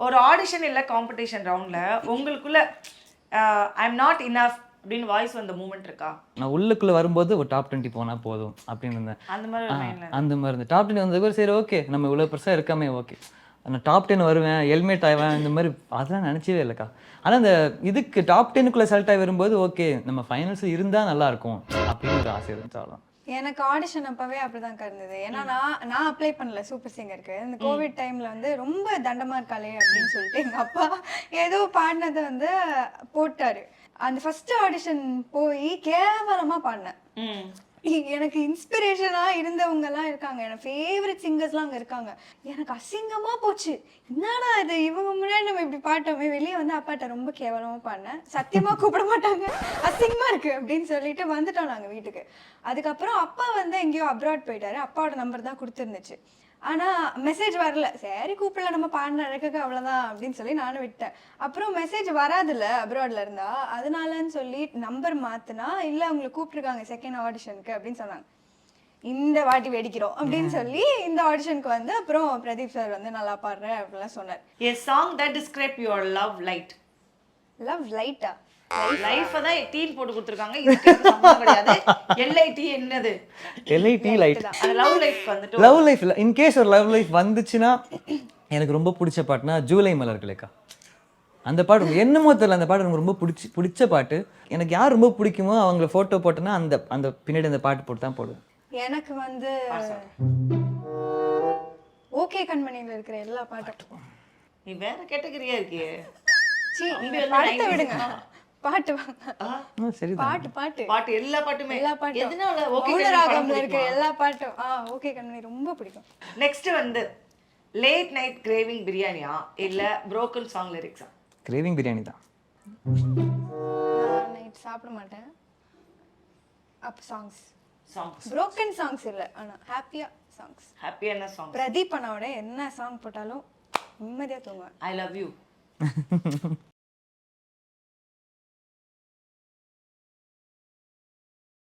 ஒரு ஆடிஷன் இல்ல காம்படிஷன் ரவுண்ட்ல உங்களுக்குள்ள ஐ அம் நாட் இனஃப் அப்படின்னு வாய்ஸ் வந்த மூமெண்ட் இருக்கா? நான் உள்ளுக்குள்ள வரும்போது ஒரு டாப் 20 போனா போதும் அப்படின்னு இருந்தேன். அந்த மாதிரி ஒரு மைண்ட்ல அந்த மாதிரி இருந்தது. டாப் 10 வந்ததுக்கு சரி ஓகே நம்ம இவ்வளோ பெருசாக இருக்காமே ஓகே, நான் டாப் 10 வருவேன், ஹெல்மெட் ஆவேன், இந்த மாதிரி அதெல்லாம் நினச்சவே இல்லைக்கா. ஆனால் இந்த இதுக்கு டாப் 10க்குள்ளே செலக்ட் ஆகி வரும்போது ஓகே நம்ம ஃபைனல்ஸ் இருந்தால் நல்லா இருக்கும் அப்படின்னு ஒரு ஆசை இருந்துச்சு. அவ்வளோ எனக்கு ஆடிஷன் அப்பவே அப்படிதான் இருந்தது. ஏன்னா நான் அப்ளை பண்ணல சூப்பர் சிங்கருக்கு. இந்த கோவிட் டைம்ல வந்து ரொம்ப தண்டமா இருக்காளே அப்படின்னு சொல்லிட்டு எங்க அப்பா ஏதோ பாடினதை வந்து போட்டாரு. அந்த ஃபர்ஸ்ட் ஆடிஷன் போய் கேவலமா பாடினேன். எனக்கு இன்ஸ்பிரேஷனா இருந்தவங்க எல்லாம் இருக்காங்க, எனக்கு ஃபேவரட் சிங்கர்ஸ்லாம் அங்க இருக்காங்க. எனக்கு அசிங்கமா போச்சு, என்னடா இது இவங்க முன்னாடி நம்ம இப்படி பாட்டோமே. வெளியே வந்து அப்பாட்ட ரொம்ப கேவலமா பாடினேன், சத்தியமா கூப்பிட மாட்டாங்க, அசிங்கமா இருக்கு அப்படின்னு சொல்லிட்டு வந்துட்டோம் நாங்க வீட்டுக்கு. அதுக்கப்புறம் அப்பா வந்து எங்கேயோ அப்ராட் போயிட்டாரு, அப்பாவோட நம்பர் தான் கொடுத்துருந்துச்சு. ஆனா மெசேஜ் வரல, சரி கூப்பிடல நம்ம பாடின அழகுக்கு அவ்வளவுதான் அப்படின்னு சொல்லி நானும் விட்டேன். அப்புறம் மெசேஜ் வராதுல்ல அப்ராட்ல இருந்தா, அதனாலன்னு சொல்லி நம்பர் மாத்தினா இல்ல உங்களுக்கு கூப்பிட்டுருக்காங்க செகண்ட் ஆடிஷனுக்கு அப்படின்னு சொன்னாங்க. இந்த வாட்டி வெடிக்கிறோம் அப்படின்னு சொல்லி இந்த ஆடிஷனுக்கு வந்து அப்புறம் பிரதீப் சார் வந்து நல்லா பாடுற அப்படிலாம் சொன்னார். A song that describe your love light. Love லைட்டா? லைஃப் தான் டீன் போட்டு கொடுத்துருக்காங்க, இதுக்கு சம்பந்தம் கிடையாது. LIT என்னது? LIT light. அந்த லவ் லைஃப் வந்துட்டு லவ் லைஃப் இல்லை, இன்கேஸ் ஒரு லவ் லைஃப் வந்துச்சுன்னா எனக்கு ரொம்ப பிடிச்ச பாட்டுனா ஜூலை மலர்களேக்கா. அந்த பாட்டு என்னமோ தெரியல, அந்த பாட்டு எனக்கு ரொம்ப பிடிச்ச பாட்டு. எனக்கு யார் ரொம்ப பிடிக்குமோ அவங்கள ஃபோட்டோ போட்டோன்னா அந்த பின்னாடி அந்த பாட்டு போட்டு தான் போடுவேன். எனக்கு வந்து ஓகே கண்மணியில் இருக்கிற எல்லா பாட்டும். நீ வேற கேட்டகரியா இருக்கியே. பாட்டை விடுங்க, பாட்டு சரி பாட்டு பாட்டு பாட்டு எல்லா பாட்டுமே. எல்லா பாட்டும் எதனால ஓகே மௌனராகம்ல இருக்கிற எல்லா பாட்டும் ஓகே கண்மணி ரொம்ப பிடிக்கும். நெக்ஸ்ட் வந்து லேட் நைட் கிரேவிங் பிரியாணியா இல்ல புரோக்கன் சாங் லிரிக்ஸா? கிரேவிங் பிரியாணி தான். நான் நைட் சாப்பிட மாட்டேன். அப் சாங்ஸ் புரோக்கன் சாங்ஸ் இல்ல, ஆனா ஹாப்பியா சாங்ஸ். ஹாப்பியான சாங். பிரதீப் அண்ணாவோட என்ன சாங் போட்டாலும் நிம்மதியா தூங்குவேன். I love you.